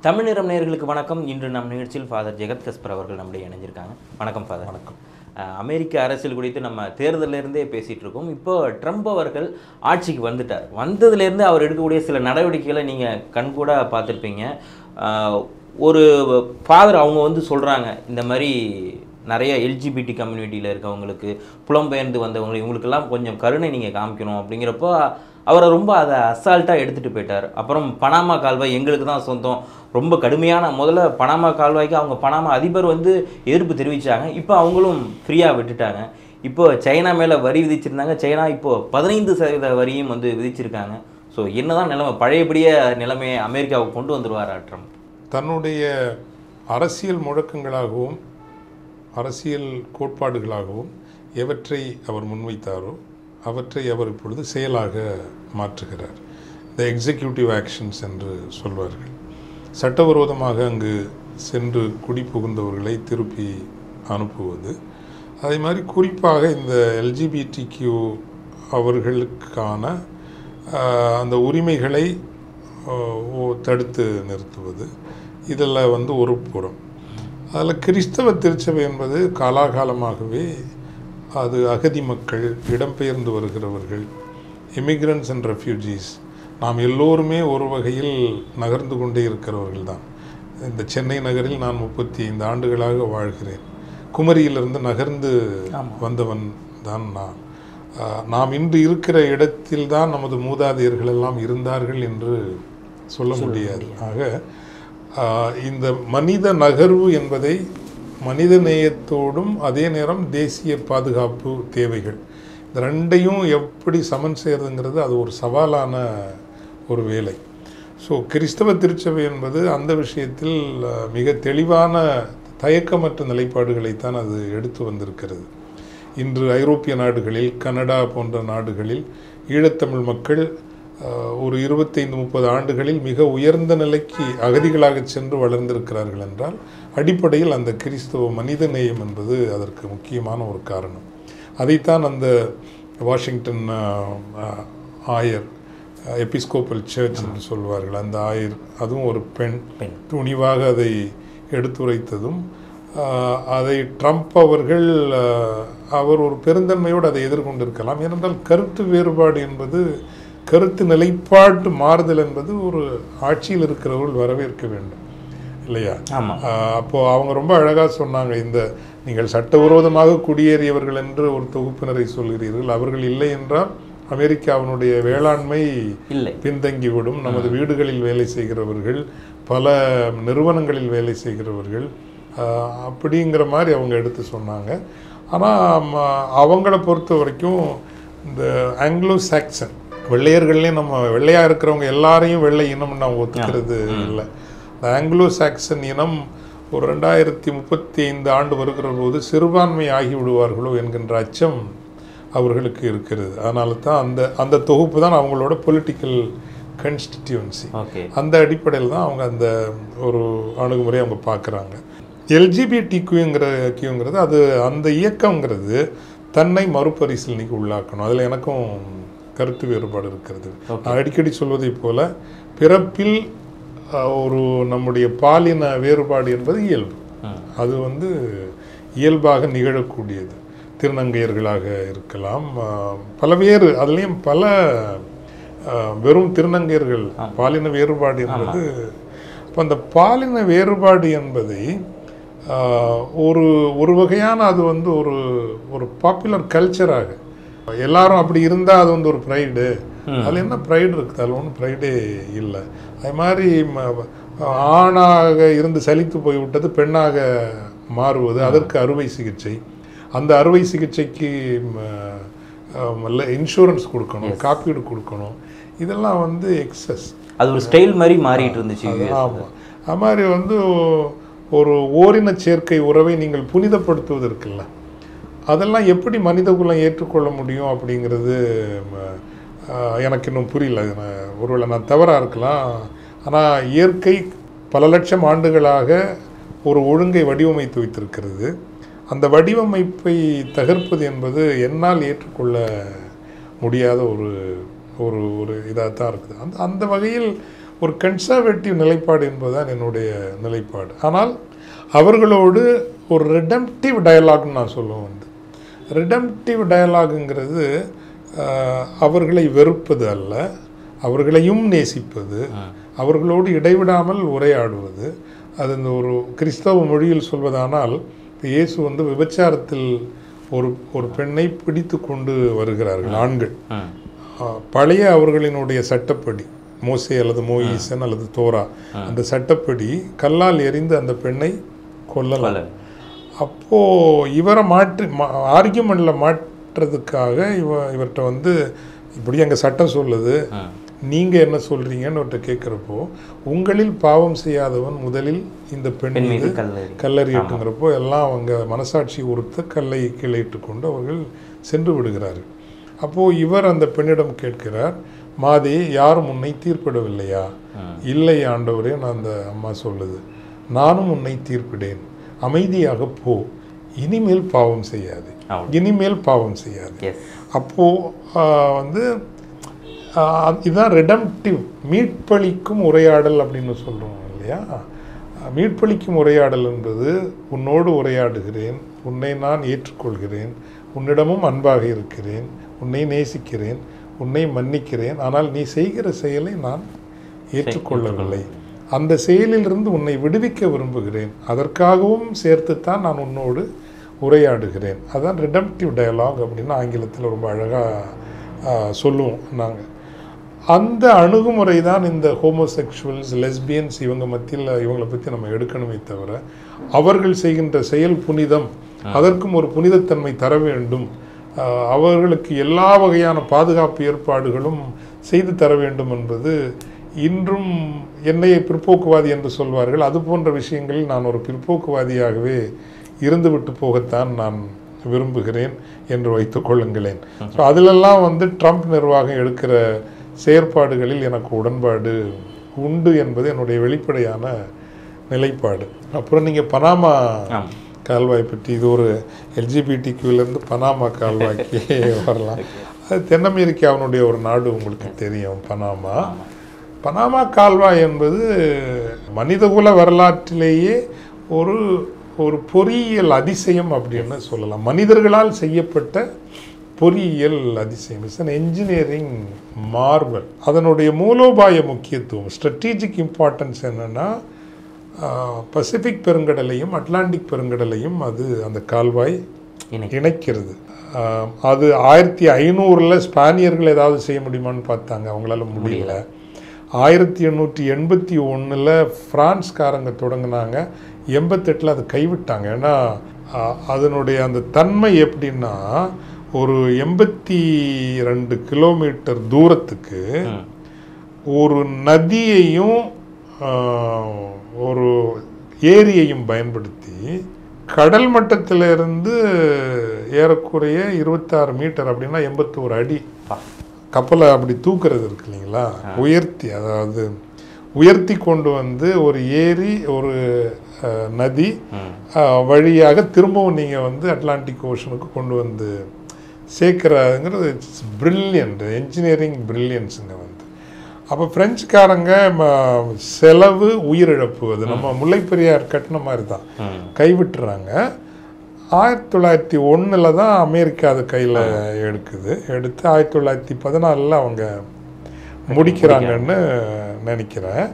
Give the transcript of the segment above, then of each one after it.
தமிழ் நிறம் நேயர்களுக்கு வணக்கம். இன்று நம் நிகழ்ச்சியில் ஃபாதர் ஜெகத் கஸ்பர் அவர்கள் நம்முடைய இணைஞ்சிருக்காங்க. வணக்கம் ஃபாதர். வணக்கம். அமெரிக்க அரசியல் குறித்து நம்ம தேர்தலிருந்தே பேசிகிட்டு இருக்கோம். இப்போ ட்ரம்ப் அவர்கள் ஆட்சிக்கு வந்துட்டார். வந்ததுலேருந்து அவர் எடுக்கக்கூடிய சில நடவடிக்கைகளை நீங்கள் கண்கூட பார்த்துருப்பீங்க. ஒரு ஃபாதர் அவங்க சொல்கிறாங்க, இந்த மாதிரி நிறைய எல்ஜிபிடி கம்யூனிட்டியில் இருக்கவங்களுக்கு, புலம்பெயர்ந்து வந்தவங்க, இவங்களுக்கெல்லாம் கொஞ்சம் கருணை நீங்கள் காமிக்கணும் அப்படிங்கிறப்போ அவரை ரொம்ப அதை அசால்ட்டாக எடுத்துகிட்டு போயிட்டார். அப்புறம் பனாமா கால்வாய் எங்களுக்கு தான் சொந்தம், ரொம்ப கடுமையான முதல்ல பனாமா கால்வாய்க்கு அவங்க பனாமா அதிபர் எதிர்ப்பு தெரிவித்தாங்க. இப்போ அவங்களும் ஃப்ரீயாக விட்டுட்டாங்க. இப்போ சைனா மேலே வரி விதிச்சிருந்தாங்க. சைனா இப்போது 15% வரியும் விதிச்சிருக்காங்க. ஸோ என்னதான் நிலைமை, பழையபடியே நிலைமையை அமெரிக்காவுக்கு கொண்டு வந்துடுவார் ட்ரம்ப்? தன்னுடைய அரசியல் முழக்கங்களாகவும் அரசியல் கோட்பாடுகளாகவும் எவற்றை அவர் முன்வைத்தாரோ அவற்றை அவர் இப்பொழுது செயலாக மாற்றுகிறார். இந்த எக்ஸிக்யூட்டிவ் ஆக்ஷன்ஸ் என்று சொல்வார்கள். சட்டவிரோதமாக அங்கு சென்று குடி புகுந்தவர்களை திருப்பி அனுப்புவது, அதே மாதிரி குறிப்பாக இந்த எல்ஜிபிடிக்யூ அவர்களுக்கான அந்த உரிமைகளை தடுத்து நிறுத்துவது, இதில் ஒரு புறம். அதில் கிறிஸ்தவ திருச்சபை என்பது காலாகாலமாகவே அது அகதி மக்கள், இடம்பெயர்ந்து வருகிறவர்கள், இமிக்ரண்ட்ஸ் அண்ட் ரெஃப்யூஜிஸ், நாம் எல்லோருமே ஒரு வகையில் நகர்ந்து கொண்டே இருக்கிறவர்கள் தான். இந்த சென்னை நகரில் நான் 35 ஆண்டுகளாக வாழ்கிறேன். குமரியிலிருந்து நகர்ந்து வந்தவன் தான் நான். நாம் இன்று இருக்கிற இடத்தில்தான் நமது மூதாதையர்கள் எல்லாம் இருந்தார்கள் என்று சொல்ல முடியாது. ஆக இந்த மனித நகர்வு என்பதை மனித நேயத்தோடும் அதே நேரம் தேசிய பாதுகாப்பு தேவைகள், இந்த ரெண்டையும் எப்படி சமன் செய்கிறதுங்கிறது அது ஒரு சவாலான ஒரு வேலை. ஸோ கிறிஸ்தவ திருச்சபை என்பது அந்த விஷயத்தில் மிக தெளிவான தயக்கமற்ற நிலைப்பாடுகளைத்தான் அது எடுத்து வந்திருக்கிறது. இன்று ஐரோப்பிய நாடுகளில், கனடா போன்ற நாடுகளில் ஈழத்தமிழ் மக்கள் ஒரு 25-30 ஆண்டுகளில் மிக உயர்ந்த நிலைக்கு அகதிகளாக சென்று வளர்ந்திருக்கிறார்கள் என்றால் அடிப்படையில் அந்த கிறிஸ்தவ மனித நேயம் என்பது அதற்கு முக்கியமான ஒரு காரணம். அதைத்தான் அந்த வாஷிங்டன் ஆயர், எபிஸ்கோப்பல் சர்ச் என்று சொல்வார்கள், அந்த ஆயர், அதுவும் ஒரு பெண், துணிவாக அதை எடுத்துரைத்ததும், அதை ட்ரம்ப் அவர்கள் அவர் ஒரு பெருந்தன்மையோடு அதை எதிர்கொண்டிருக்கலாம். ஏனென்றால் கருத்து வேறுபாடு என்பது, கருத்து நிலைப்பாட்டு மாறுதல் என்பது ஒரு ஆட்சியில் இருக்கிறவர்கள் வரவேற்க வேண்டும் இல்லையா? அப்போது அவங்க ரொம்ப அழகாக சொன்னாங்க, இந்த நீங்கள் சட்டவிரோதமாக குடியேறியவர்கள் என்று ஒரு தொகுப்பினரை சொல்கிறீர்கள், அவர்கள் இல்லை என்றால் அமெரிக்காவினுடைய வேளாண்மை பின்தங்கிவிடும், நமது வீடுகளில் வேலை செய்கிறவர்கள், பல நிறுவனங்களில் வேலை செய்கிறவர்கள், அப்படிங்கிற மாதிரி அவங்க எடுத்து சொன்னாங்க. ஆனால் அவங்கள பொறுத்த வரைக்கும் இந்த ஆங்கிலோ சாக்சன் வெள்ளையர்கள்லேயே, நம்ம வெள்ளையாக இருக்கிறவங்க எல்லாரையும் வெள்ளை இனம்னு அவங்க ஒத்துக்கிறது இல்லை. இந்த ஆங்கிலோ சாக்சன் இனம் ஒரு 2035 ஆண்டு வருகிற போது சிறுபான்மை ஆகிவிடுவார்களோ என்கின்ற அச்சம் அவர்களுக்கு இருக்கிறது. அதனால தான் அந்த தொகுப்பு தான் அவங்களோட பொலிட்டிக்கல் கன்ஸ்டிடியூன்சி. அந்த அடிப்படையில் தான் அவங்க அந்த ஒரு அணுகுமுறை அவங்க பார்க்குறாங்க. எல்ஜிபிடிக்யூங்கிறது அது அந்த இயக்கங்கிறது தன்னை மறுபரிசீலனைக்கு உள்ளாக்கணும். அதில் எனக்கும் கருத்து வேறுபாடு இருக்கிறது. நான் அடிக்கடி சொல்வதை போல பிறப்பில் ஒரு நம்முடைய பாலின வேறுபாடு என்பது இயல்பு. அது இயல்பாக நிகழக்கூடியது. திருநங்கையர்களாக இருக்கலாம், பலவேறு, அதுலேயும் பல வெறும் திருநங்கையர்கள், பாலின வேறுபாடு என்பது. இப்போ அந்த பாலின வேறுபாடு என்பதை ஒரு வகையான அது ஒரு பாப்புலர் கல்ச்சராக எல்லாரும் அப்படி இருந்தால் அது ஒரு ப்ரைடு. அதில் என்ன ப்ரைடு இருக்குது? அதில் ஒன்றும் ப்ரைடே இல்லை. அது மாதிரி ஆணாக இருந்து சலித்து போய்விட்டது பெண்ணாக மாறுவது, அதற்கு அறுவை சிகிச்சை, அந்த அறுவை சிகிச்சைக்கு இன்சூரன்ஸ் கொடுக்கணும், காப்பீடு கொடுக்கணும், இதெல்லாம் எக்ஸஸ். அது ஒரு ஸ்டைல் மாதிரி மாறிட்டு இருந்துச்சு. ஆமாம், அது மாதிரி ஒரு ஓரின சேர்க்கை உறவை நீங்கள் புனிதப்படுத்துவது இருக்குல்ல, அதெல்லாம் எப்படி மனிதகுலம் ஏற்றுக்கொள்ள முடியும் அப்படிங்கிறது எனக்கு இன்னும் புரியல. ஒருவேளை நான் தவறாக இருக்கலாம். ஆனால் இயற்கை பல லட்சம் ஆண்டுகளாக ஒரு ஒழுங்கை வடிவமைத்து வைத்திருக்கிறது. அந்த வடிவமைப்பை தகர்ப்பது என்பது என்னால் ஏற்றுக்கொள்ள முடியாத ஒரு ஒரு இதாக தான் இருக்குது. அந்த வகையில் ஒரு கன்சர்வேட்டிவ் நிலைப்பாடு என்பதுதான் என்னுடைய நிலைப்பாடு. ஆனால் அவர்களோடு ஒரு ரிடம்ப்டிவ் டயலாக்னு நான் சொல்லுவேன். வந்து ரிடம்ப்டிவ் டயலாகுங்கிறது அவர்களை வெறுப்பது அல்ல, அவர்களையும் நேசிப்பது, அவர்களோடு இடைவிடாமல் உரையாடுவது. அது இந்த ஒரு கிறிஸ்தவ மொழியில் சொல்வதானால், இயேசு வந்து விபச்சாரத்தில் ஒரு பெண்ணை பிடித்து கொண்டு வருகிறார்கள் ஆண்கள். பழைய அவர்களினுடைய சட்டப்படி, மோசே அல்லது மோயிசன் அல்லது தோரா, அந்த சட்டப்படி கல்லால் எறிந்து அந்த பெண்ணை கொல்லலாம். அப்போது இவரை ஆர்கியூமெண்ட்டில் மாற்றுறதுக்காக இவர்கிட்ட வந்து இப்படி எங்கள் சட்டம் சொல்லுது, நீங்கள் என்ன சொல்கிறீங்கன்னு அவர்கிட்ட கேட்குறப்போ, உங்களில் பாவம் செய்யாதவன் முதலில் இந்த பெண் மீது கல்லறியட்டுங்கிறப்போ எல்லாம் அவங்க மனசாட்சி உறுத்த கல்லை கிளையிட்டு கொண்டு அவர்கள் சென்று விடுகிறார்கள். அப்போது இவர் அந்த பெண்ணிடம் கேட்கிறார், மாதே யாரும் உன்னை தீர்ப்பிடவில்லையா? இல்லை ஆண்டவரே, நான் அந்த அம்மா சொல்லுது, நானும் உன்னை தீர்ப்பிடேன், அமைதியாக போ, இனிமேல் பாவம் செய்யாது, இனிமேல் பாவம் செய்யாது. அப்போது வந்து இதுதான் ரெடம்ப்டிவ், மீட்பளிக்கும் உரையாடல் அப்படின்னு சொல்கிறோம் இல்லையா? மீட்பளிக்கும் உரையாடல் என்பது, உன்னோடு உரையாடுகிறேன், உன்னை நான் ஏற்றுக்கொள்கிறேன், உன்னிடமும் அன்பாக இருக்கிறேன், உன்னை நேசிக்கிறேன், உன்னை மன்னிக்கிறேன், ஆனால் நீ செய்கிற செயலை நான் ஏற்றுக்கொள்ளவில்லை, அந்த செயலிலிருந்து உன்னை விடுவிக்க விரும்புகிறேன், அதற்காகவும் சேர்த்துத்தான் நான் உன்னோடு உரையாடுகிறேன். அதுதான் ரிடம்ப்டிவ் டயலாக் அப்படின்னு ஆங்கிலத்தில் ரொம்ப அழகாக சொல்லுவோம் நாங்கள். அந்த அணுகுமுறை தான் இந்த ஹோமோசெக்சுவல்ஸ், லெஸ்பியன்ஸ் இவங்க மத்தியில் இவங்களை பற்றி நம்ம எடுக்கணுமே தவிர, அவர்கள் செய்கின்ற செயல் புனிதம், அதற்கும் ஒரு புனிதத்தன்மை தர வேண்டும், அவர்களுக்கு எல்லா வகையான பாதுகாப்பு ஏற்பாடுகளும் செய்து தர வேண்டும் என்பது இன்றும் என்னையை பிற்போக்குவாதி என்று சொல்வார்கள். அது போன்ற விஷயங்களில் நான் ஒரு பிற்போக்குவாதியாகவே இருந்துவிட்டு போகத்தான் நான் விரும்புகிறேன் என்று வைத்துக் கொள்ளுங்களேன். ஸோ அதிலெல்லாம் வந்து ட்ரம்ப் நிர்வாகம் எடுக்கிற செயற்பாடுகளில் எனக்கு உடன்பாடு உண்டு என்பது என்னுடைய வெளிப்படையான நிலைப்பாடு. அப்புறம் நீங்கள் பனாமா கால்வாய் பற்றி, இது ஒரு எல்ஜிபிடிக்யூலேருந்து பனாமா கால்வாய்க்கு வரலாம். அது தென் அமெரிக்காவினுடைய ஒரு நாடு, உங்களுக்கு தெரியும் பனாமா. பனாமா கால்வாய் என்பது மனிதகுல வரலாற்றிலேயே ஒரு ஒரு பொறியியல் அதிசயம் அப்படின்னு சொல்லலாம். மனிதர்களால் செய்யப்பட்ட பொறியியல் அதிசயம். It's an engineering Marvel. அதனுடைய மூலோபாய முக்கியத்துவம், ஸ்ட்ராட்டஜிக் இம்பார்ட்டன்ஸ் என்னென்னா, பசிபிக் பெருங்கடலையும் அட்லாண்டிக் பெருங்கடலையும் அது அந்த கால்வாய் இணைக்கிறது. அது 1500 ஸ்பானியர்கள் ஏதாவது செய்ய முடியுமான்னு பார்த்தாங்க, அவங்களால முடியல. 1881 பிரான்ஸ்காரங்க தொடங்கினாங்க, 88 அது கைவிட்டாங்க. ஏன்னா அதனுடைய அந்த தன்மை எப்படின்னா, ஒரு 82 கிலோமீட்டர் தூரத்துக்கு ஒரு நதியையும் ஒரு ஏரியையும் பயன்படுத்தி கடல் மட்டத்திலிருந்து ஏறக்குறைய 26 மீட்டர் அப்படின்னா 81 அடி கப்பலை அப்படி தூக்குறது இருக்கு இல்லைங்களா, உயர்த்தி, அதாவது உயர்த்தி கொண்டு வந்து ஒரு ஏரி ஒரு நதி வழியாக திரும்பவும் நீங்கள் வந்து அட்லாண்டிக் ஓஷனுக்கு கொண்டு வந்து சேர்க்குறதுங்கிறது இட்ஸ் பிரில்லியன்ட், என்ஜினியரிங் பிரில்லியன்ஸுங்க வந்து. அப்போ பிரெஞ்சுக்காரங்க செலவு உயிரிழப்பு, அது நம்ம முல்லைப்பெரியார் கட்டின மாதிரி தான், கைவிட்டுறாங்க. 1901 தான் அமெரிக்கா அது கையில் எடுத்து 1914 அவங்க முடிக்கிறாங்கன்னு நினைக்கிறேன்.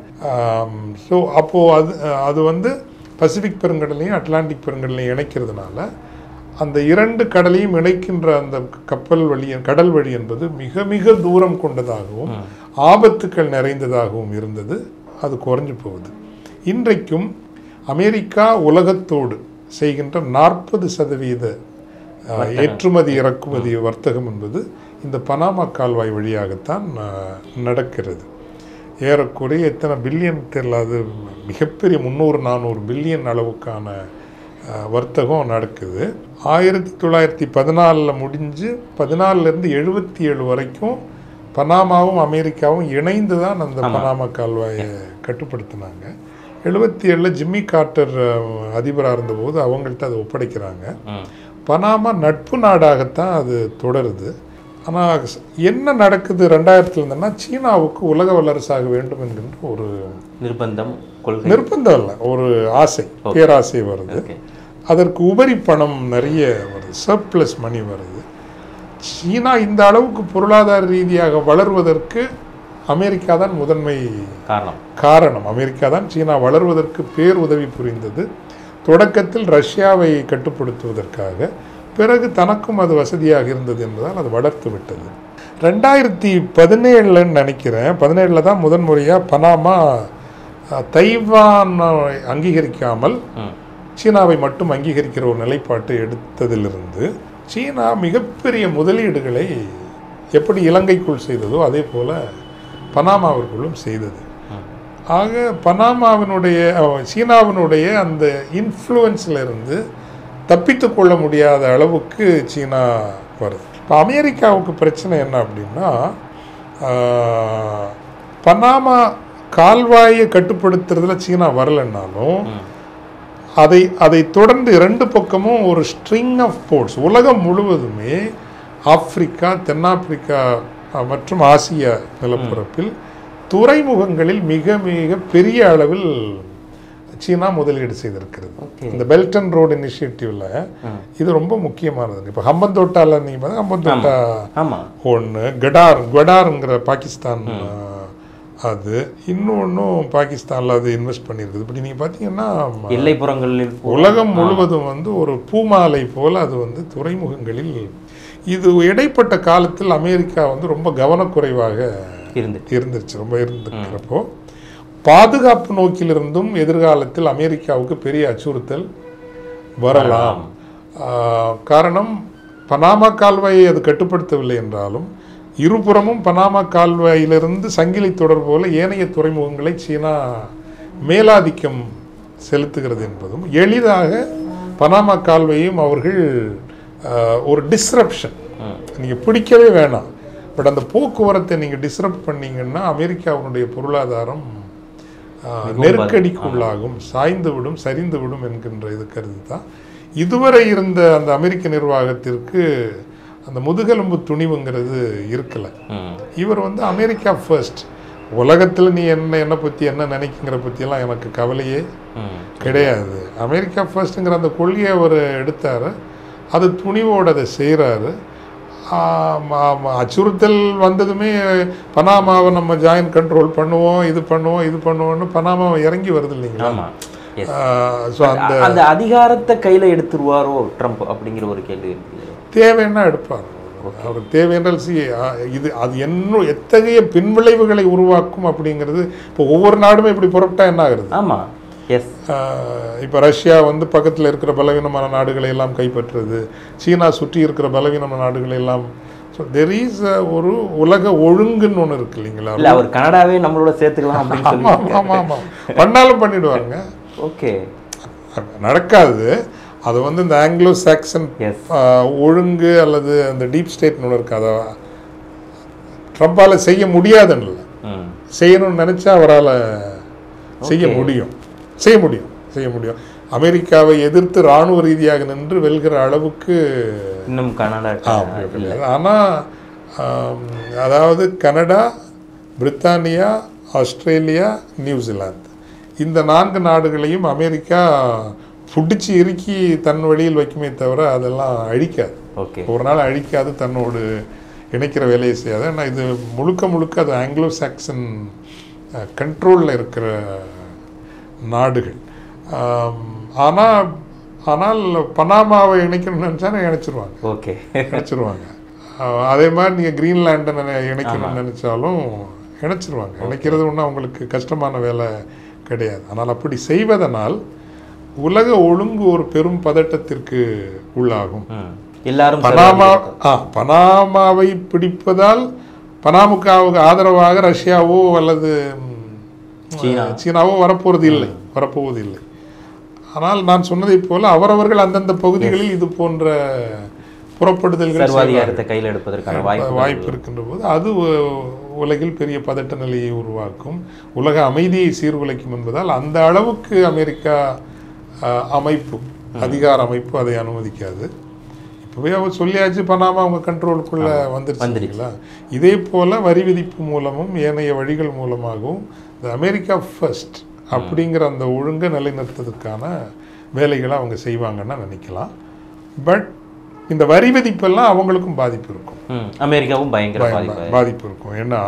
ஸோ அப்போது அது வந்து பசிபிக் பெருங்கடலையும் அட்லாண்டிக் பெருங்கடலையும் இணைக்கிறதுனால அந்த இரண்டு கடலையும் இணைக்கின்ற அந்த கடல் வழி என்பது மிக மிக தூரம் கொண்டதாகவும் ஆபத்துக்கள் நிறைந்ததாகவும் இருந்தது. அது குறைஞ்சு போகுது. இன்றைக்கும் அமெரிக்கா உலகத்தோடு செய்கின்ற 40% ஏற்றுமதி இறக்குமதி வர்த்தகம் என்பது இந்த பனாமா கால்வாய் வழியாகத்தான் நடக்கிறது. ஏறக்குறைய எத்தனை பில்லியன் தெரியல, அது மிகப்பெரிய 300-400 பில்லியன் அளவுக்கான வர்த்தகம் நடக்குது. 1914 முடிஞ்சு 14லேருந்து 77 வரைக்கும் பனாமாவும் அமெரிக்காவும் இணைந்து தான் அந்த பனாமா கால்வாயை கட்டுப்படுத்தினாங்க. 77 ஜிம்மி கார்ட்டர் அதிபராக இருந்தபோது அவங்கள்ட்ட அதை ஒப்படைக்கிறாங்க. பனாமா நட்பு நாடாகத்தான் அது தொடருது. ஆனால் என்ன நடக்குது 2000 இருந்ததுன்னா, சீனாவுக்கு உலக வல்லரசாக வேண்டும் என்கின்ற ஒரு நிர்பந்தம் இல்லை, ஒரு ஆசை, பேராசை வருது. அதற்கு உபரி பணம் நிறைய வருது, சர்ப்ளஸ் மணி வருது. சீனா இந்த அளவுக்கு பொருளாதார ரீதியாக வளர்வதற்கு அமெரிக்கா தான் முதன்மை காரணம். அமெரிக்கா தான் சீனா வளர்வதற்கு உதவி புரிந்தது. தொடக்கத்தில் ரஷ்யாவை கட்டுப்படுத்துவதற்காக, பிறகு தனக்கும் அது வசதியாக இருந்தது என்பதால் அது வளர்த்து விட்டது. 2017 நினைக்கிறேன், 17 தான் முதன் முறையாக பனாமா தைவான் அங்கீகரிக்காமல் சீனாவை மட்டும் அங்கீகரிக்கிற ஒரு நிலைப்பாட்டை எடுத்ததிலிருந்து சீனா மிகப்பெரிய முதலீடுகளை எப்படி இலங்கைக்குள் செய்ததோ அதே போல பனாமாவிற்குள்ளும் செய்தது. ஆக சீனாவினுடைய அந்த இன்ஃப்ளூயன்ஸில் இருந்து தப்பித்து கொள்ள முடியாத அளவுக்கு சீனா வருது. இப்போ அமெரிக்காவுக்கு பிரச்சனை என்ன அப்படின்னா, பனாமா கால்வாயை கட்டுப்படுத்துறதுல சீனா வரலைன்னாலும் அதை தொடர்ந்து 2 பக்கமும் ஒரு ஸ்ட்ரிங் ஆஃப் போர்ட்ஸ், உலகம் முழுவதுமே ஆப்பிரிக்கா, தென்னாப்பிரிக்கா மற்றும் ஆசிய நிலப்பரப்பில் துறைமுகங்களில் மிக மிக பெரிய அளவில் சீனா முதலீடு செய்திருக்கிறது. இந்த பெல்ட் அண்ட் ரோடு இனிஷியேட்டிவ்ல இது ரொம்ப முக்கியமானது. இப்போ ஹம்பந்தோட்டால நீங்க ஹம்பந்தோட்டா ஒன்று, கடார்ங்கிற பாகிஸ்தான், அது இன்னொன்னும் பாகிஸ்தான்ல அது இன்வெஸ்ட் பண்ணியிருக்குது. இப்படி நீங்க பார்த்தீங்கன்னா எல்லைப்புறங்களில் உலகம் முழுவதும் ஒரு பூமாலை போல அது துறைமுகங்களில் இது இடைப்பட்ட காலத்தில் அமெரிக்கா ரொம்ப கவனக்குறைவாக இருந்துச்சு. ரொம்ப இருந்துக்கிறப்போ பாதுகாப்பு நோக்கிலிருந்தும் எதிர்காலத்தில் அமெரிக்காவுக்கு பெரிய அச்சுறுத்தல் வரலாம். காரணம், பனாமா கால்வாயை அது கட்டுப்படுத்தவில்லை என்றாலும் இருபுறமும் பனாமா கால்வாயிலிருந்து சங்கிலி தொடர் போல ஏனைய துறைமுகங்களை சீனா மேலாதிக்கம் செலுத்துகிறது என்பதும், எளிதாக பனாமா கால்வாயையும் அவர்கள் ஒரு டிஸ்ரப்ஷன், நீங்கள் பிடிக்கவே வேணாம், பட் அந்த போக்குவரத்தை நீங்கள் டிஸ்ரப்ட் பண்ணீங்கன்னா அமெரிக்காவுடைய பொருளாதாரம் நெருக்கடிக்குள்ளாகும், சாய்ந்துவிடும், சரிந்துவிடும் என்கின்ற இது கருதி தான் இதுவரை இருந்த அந்த அமெரிக்க நிர்வாகத்திற்கு அந்த முதுகெலும்பு துணிவுங்கிறது இருக்கலை. இவர் அமெரிக்கா ஃபர்ஸ்ட், உலகத்தில் நீ என்னை பற்றி என்ன நினைக்கிற பற்றியெல்லாம் எனக்கு கவலையே கிடையாது, அமெரிக்கா ஃபர்ஸ்ட்டுங்கிற அந்த கொள்கையை அவர் எடுத்தார். அது துணிவோடு அதை செய்கிறாரு. அச்சுறுத்தல் வந்ததுமே பனாமாவை நம்ம ஜாயின் கண்ட்ரோல் பண்ணுவோம், இது பண்ணுவோம்னு பனாமாவை இறங்கி வருது இல்லைங்களா? அந்த அதிகாரத்தை கையில் எடுத்துருவாரோ ட்ரம்ப் அப்படிங்கிற ஒரு கேள்வி தேவைன்னா எடுப்பார். அவர் தேவையென்றால் இது அது இன்னும் எத்தகைய பின்விளைவுகளை உருவாக்கும் அப்படிங்கிறது. இப்போ ஒவ்வொரு நாடுமே இப்படி புறப்பட்டா என்ன ஆகுறது? ஆமாம், இப்போ ரஷ்யா பக்கத்தில் இருக்கிற பலவீனமான நாடுகளை எல்லாம் கைப்பற்றுறது, சீனா சுற்றி இருக்கிற பலவீனமான நாடுகளை எல்லாம். ஸோ தெர் இஸ் ஒரு உலக ஒழுங்குன்னு ஒன்று இருக்கு இல்லைங்களா? அவர் கனடாவே நம்மளோட சேர்த்துக்கலாம். ஆமாம், பண்ணாலும் பண்ணிடுவாங்க. ஓகே, நடக்காது. அது இந்த ஆங்கிலோ சாக்சன் ஒழுங்கு அல்லது அந்த டீப் ஸ்டேட்னு ஒன்று இருக்கு. அதை ட்ரம்பால் செய்ய முடியாதுன்னு, செய்யணும்னு நினச்சா அவரால் செய்ய முடியும். அமெரிக்காவை எதிர்த்து இராணுவ ரீதியாக நின்று வெல்கிற அளவுக்கு இன்னும் கனடா. ஆனால் அதாவது கனடா, பிரித்தானியா, ஆஸ்திரேலியா, நியூசிலாந்து, இந்த 4 நாடுகளையும் அமெரிக்கா பிடிச்சி இறுக்கி தன் வழியில் வைக்குமே தவிர அதெல்லாம் அழிக்காது. ஒரு நாள் அழிக்காது, தன்னோடு இணைக்கிற வேலையை செய்யாது. ஆனால் இது முழுக்க அது ஆங்கிலோ சாக்சன் கண்ட்ரோலில் இருக்கிற நாடுகள். ஆனால் பனாமாவை இணைக்கணும்னு நினச்சா இணைச்சிருவாங்க. அதே மாதிரி நீங்கள் கிரீன்லாண்டை இணைக்கணும்னு நினச்சாலும் இணைச்சிருவாங்க. இணைக்கிறது ஒன்றும் அவங்களுக்கு கஷ்டமான வேலை கிடையாது. ஆனால் அப்படி செய்வதனால் உலக ஒழுங்கு ஒரு பெரும் பதட்டத்திற்கு உள்ளாகும். எல்லாரும் பனாமாவை பிடிப்பதால் பனாமுக்காவுக்கு ஆதரவாக ரஷ்யாவோ அல்லது சீனாவோ வரப்போவது இல்லை. ஆனால் நான் சொன்னதை போல அவரவர்கள் அந்தந்த பகுதிகளில் இது போன்ற புறப்படுதல்கள் கையில் எடுப்பதற்கான வாய்ப்பு இருக்கின்ற போது அது உலகில் பெரிய பதட்ட நிலையை உருவாக்கும், உலக அமைதியை சீர்குலைக்கும் என்பதால் அந்த அளவுக்கு அமெரிக்கா அமைப்பு, அதிகார அமைப்பு அதை அனுமதிக்காது. இப்போவே அவர் சொல்லியாச்சு, பண்ணாமல் அவங்க கண்ட்ரோலுக்குள்ளே வந்துருச்சுங்களா. இதே போல் வரி விதிப்பு மூலமும் ஏனைய வழிகள் மூலமாகவும் இந்த அமெரிக்கா ஃபர்ஸ்ட் அப்படிங்கிற அந்த ஒழுங்கை நிலைநிறுத்ததுக்கான வேலைகளை அவங்க செய்வாங்கன்னு நினைக்கலாம். பட் இந்த வரி விதிப்பெல்லாம் அவங்களுக்கும் பாதிப்பு இருக்கும், அமெரிக்காவும் பயங்கர பாதிப்பு இருக்கும். ஏன்னா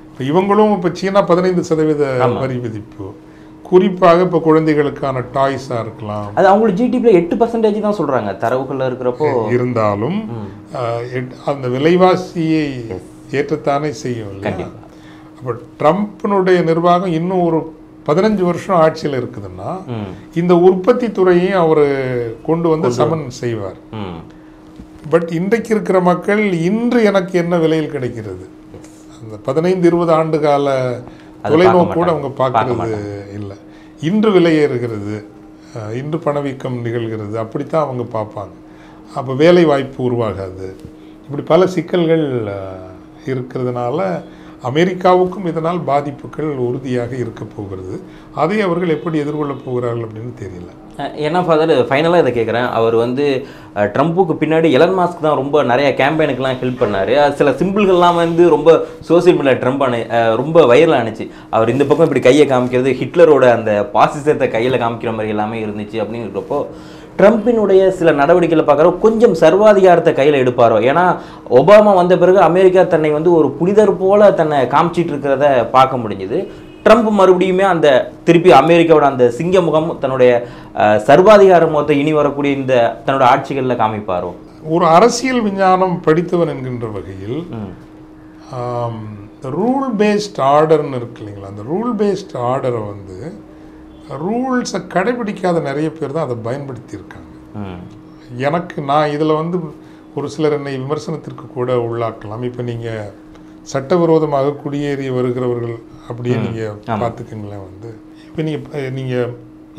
இப்போ இவங்களும் இப்போ சீனா 15% வரி விதிப்பு, குறிப்பாக இப்போ குழந்தைகளுக்கான டாய்ஸாக இருக்கலாம், அது அவங்களுக்கு ஜிடிபியில் 8% தான் சொல்கிறாங்க தரவுகளில் இருக்கிறப்போ. இருந்தாலும் அந்த விலைவாசியை ஏற்றத்தானே செய்யும் இல்லையா. அப்போ ட்ரம்ப்னுடைய நிர்வாகம் இன்னும் ஒரு 15 வருஷம் ஆட்சியில் இருக்குதுன்னா இந்த உற்பத்தி துறையையும் அவர் கொண்டு வந்து சமன் செய்வார். பட் இன்றைக்கு இருக்கிற மக்கள் இன்று எனக்கு என்ன விலையில் கிடைக்கிறது, அந்த 15-20 ஆண்டு கால தொலைநோக்கோடு அவங்க பார்க்கறது இல்லை. இன்று விலை ஏறுகிறது, இன்று பணவீக்கம் நிகழ்கிறது, அப்படித்தான் அவங்க பார்ப்பாங்க. அப்போ வேலை வாய்ப்பு உருவாகாது. இப்படி பல சிக்கல்கள் இருக்கிறதுனால அமெரிக்காவுக்கும் இதனால் பாதிப்புகள் உறுதியாக இருக்க போகிறது. அதை அவர்கள் எப்படி எதிர்கொள்ளப் போகிறார்கள் அப்படின்னு தெரியல. ஏன்னா ஃபாதர், ஃபைனலாக இதை கேட்குறேன், அவர் வந்து ட்ரம்ப்புக்கு பின்னாடி எலன் மாஸ்க் தான் ரொம்ப நிறைய கேம்பெயினுக்கெலாம் ஹெல்ப் பண்ணார். சில சிம்பிள்கள்லாம் வந்து ரொம்ப சோசியல் மீடியா ட்ரம்ப் ரொம்ப வைரலாக ஆனிச்சு. அவர் இந்த பக்கம் இப்படி கையை காமிக்கிறது, ஹிட்லரோட அந்த பாசிசத்தை கையில் காமிக்கிற மாதிரி எல்லாமே இருந்துச்சு. அப்படிங்கிறப்போ ட்ரம்பினுடைய சில நடவடிக்கைகளை பார்க்குற கொஞ்சம் சர்வாதிகாரத்தை கையில் எடுப்பாரோ? ஏன்னா ஒபாமா வந்த பிறகு அமெரிக்கா தன்னை வந்து ஒரு புனிதர் போல தன்னை காமிச்சிட்டு இருக்கிறத பார்க்க முடிஞ்சுது. ட்ரம்ப் மறுபடியுமே அந்த திருப்பி அமெரிக்காவோட அந்த சிங்க முகம், தன்னுடைய சர்வாதிகார முகத்தை இனி வரக்கூடிய இந்த தன்னோட ஆட்சிகளில் காமிப்பாரோ? ஒரு அரசியல் விஞ்ஞானம் படித்தவன் என்கின்ற வகையில் ரூல் பேஸ்ட் ஆர்டர்னு இருக்கு இல்லைங்களா, அந்த ரூல் பேஸ்ட் ஆர்டரை வந்து ரூல்ஸை கடைபிடிக்காத நிறைய பேர் தான் அதை பயன்படுத்தியிருக்காங்க. நான் இதில் வந்து ஒரு சிலர் என்னை விமர்சனத்திற்கு கூட உள்ளாக்கலாம். இப்போ நீங்கள் சட்டவிரோதமாக குடியேறி வருகிறவர்கள் அப்படியே நீங்கள் பார்த்துக்கங்களேன். வந்து இப்போ நீங்கள்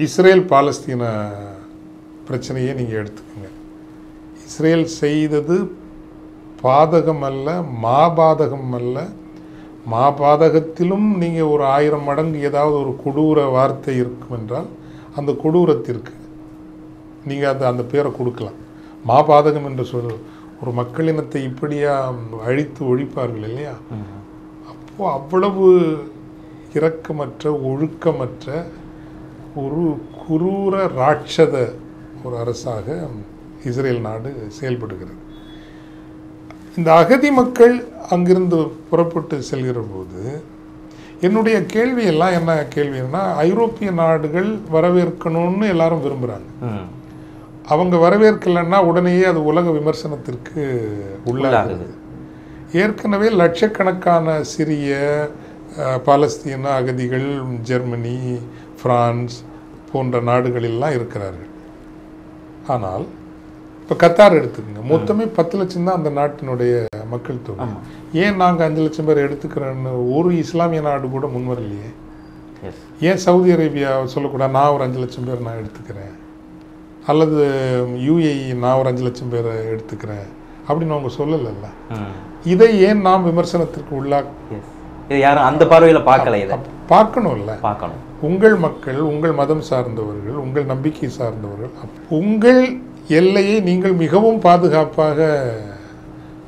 இஸ்ரேல் பாலஸ்தீன பிரச்சனையை நீங்கள் எடுத்துக்கோங்க. இஸ்ரேல் செய்தது பாதகம் அல்ல, மாபாதகம் அல்ல. மாபாதகத்திலும் நீங்கள் ஒரு 1000 மடங்கு ஏதாவது ஒரு கொடூர வார்த்தை இருக்கும் என்றால் அந்த கொடூரத்திற்கு நீங்கள் அந்த பேரை கொடுக்கலாம். மாபாதகம் என்று ஒரு மக்களினத்தை இப்படியா அழித்து ஒழிப்பார்கள் இல்லையா. அப்போது அவ்வளவு இரக்கமற்ற, ஒழுக்கமற்ற ஒரு குரூர ராட்சத ஒரு அரசாக இஸ்ரேல் நாடு செயல்படுகிறது. இந்த அகதி மக்கள் அங்கிருந்து புறப்பட்டு செல்கிற போது என்னுடைய கேள்வியெல்லாம் என்ன கேள்வின்னா, ஐரோப்பிய நாடுகள் வரவேற்கணும்னு எல்லாரும் விரும்புகிறாங்க. அவங்க வரவேற்கலைன்னா உடனேயே அது உலக விமர்சனத்திற்கு உள்ளாகுது. ஏற்கனவே லட்சக்கணக்கான சிரிய பாலஸ்தீன அகதிகள் ஜெர்மனி, பிரான்ஸ் போன்ற நாடுகளெல்லாம் இருக்கிறார்கள். ஆனால் இப்போ கத்தார் எடுத்துக்கோங்க, மொத்தமே 10 லட்சம் தான் அந்த நாட்டினுடைய மக்கள் தொகை. ஏன் நாங்கள் 5 லட்சம் பேர் எடுத்துக்கிறோன்னு ஒரு இஸ்லாமிய நாடு கூட முன்வரலையே? ஏன் சவுதி அரேபியா சொல்லக்கூடாது, நான் ஒரு 5 லட்சம் பேர் நான் எடுத்துக்கிறேன், அல்லது யுஏஇ நான் ஒரு 5 லட்சம் பேரை எடுத்துக்கிறேன் அப்படின்னு அவங்க சொல்லலைல்ல. இதை ஏன் நாம் விமர்சனத்திற்கு யாரும் அந்த பார்வையில் பார்க்கல? இதை பார்க்கணும்ல, பார்க்கணும். உங்கள் மக்கள், உங்கள் மதம் சார்ந்தவர்கள், உங்கள் நம்பிக்கை சார்ந்தவர்கள், உங்கள் எல்லையை நீங்கள் மிகவும் பாதுகாப்பாக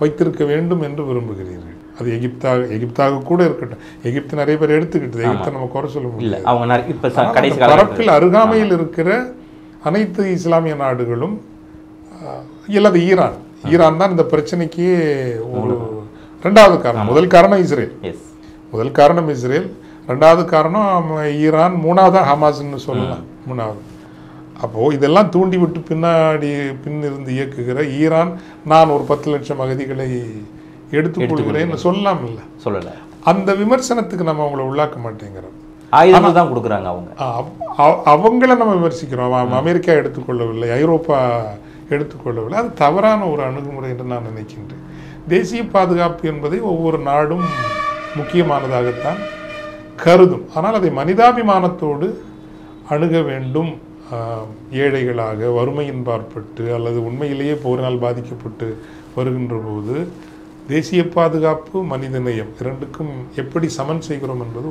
வைத்திருக்க வேண்டும் என்று விரும்புகிறீர்கள். அது எகிப்தாக கூட இருக்கட்டும். எகிப்து நிறைய பேர் எடுத்துக்கிட்டு, எகிப்தை நம்ம குறை சொல்ல முடியாது. பரப்பில் அருகாமையில் இருக்கிற அனைத்து இஸ்லாமிய நாடுகளும் இல்லாத ஈரான் தான் இந்த பிரச்சனைக்கு ஒரு 2வது காரணம். முதல் காரணம் இஸ்ரேல், 2வது காரணம் ஈரான், 3வது ஹமாஸ்ன்னு சொல்லலாம். 3வது. அப்போது இதெல்லாம் தூண்டி விட்டு பின்னிருந்து இயக்குகிற ஈரான் நான் ஒரு 10 லட்சம் அகதிகளை எடுத்துக்கொள்கிறேன்னு சொல்லலாம் இல்லை, சொல்லலை. அந்த விமர்சனத்துக்கு நம்ம அவங்கள உள்ளாக்க மாட்டேங்கிறோம். ஆயுதங்கள் தான் கொடுக்குறாங்க அவங்க. அவங்கள நம்ம விமர்சிக்கிறோம். அமெரிக்கா எடுத்துக்கொள்ளவில்லை, ஐரோப்பா எடுத்துக்கொள்ளவில்லை. அது தவறான ஒரு அணுகுமுறை என்று நான் நினைக்கின்றேன். தேசிய பாதுகாப்பு என்பதை ஒவ்வொரு நாடும் முக்கியமானதாகத்தான் கருதும். ஆனால் அதை மனிதாபிமானத்தோடு அணுக வேண்டும். ஏழைகளாக, வறுமையின் பார்ப்பட்டு அல்லது உண்மையிலேயே போரினால் பாதிக்கப்பட்டு வருகின்ற போது தேசிய பாதுகாப்பு, மனிதநேயம் இரண்டுக்கும் எப்படி சமன் செய்கிறோம் என்பது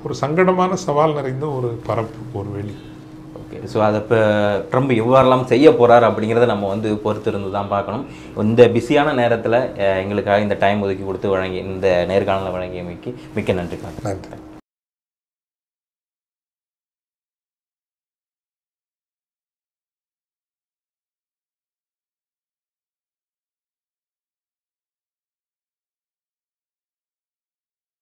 ஒரு சங்கடமான சவால் நிறைந்த ஒரு பரப்பு, ஒரு வெளி. ஓகே, ஸோ அதை இப்போ ட்ரம்ப் எவ்வாறெல்லாம் செய்ய போகிறார் அப்படிங்கிறத நம்ம வந்து பொறுத்து இருந்து தான் பார்க்கணும். இந்த பிஸியான நேரத்தில் எங்களுக்காக இந்த டைம் ஒதுக்கி கொடுத்து வழங்கி இந்த நேர்காணலை வழங்கியமைக்கு மிக்க நன்றி. நன்றி.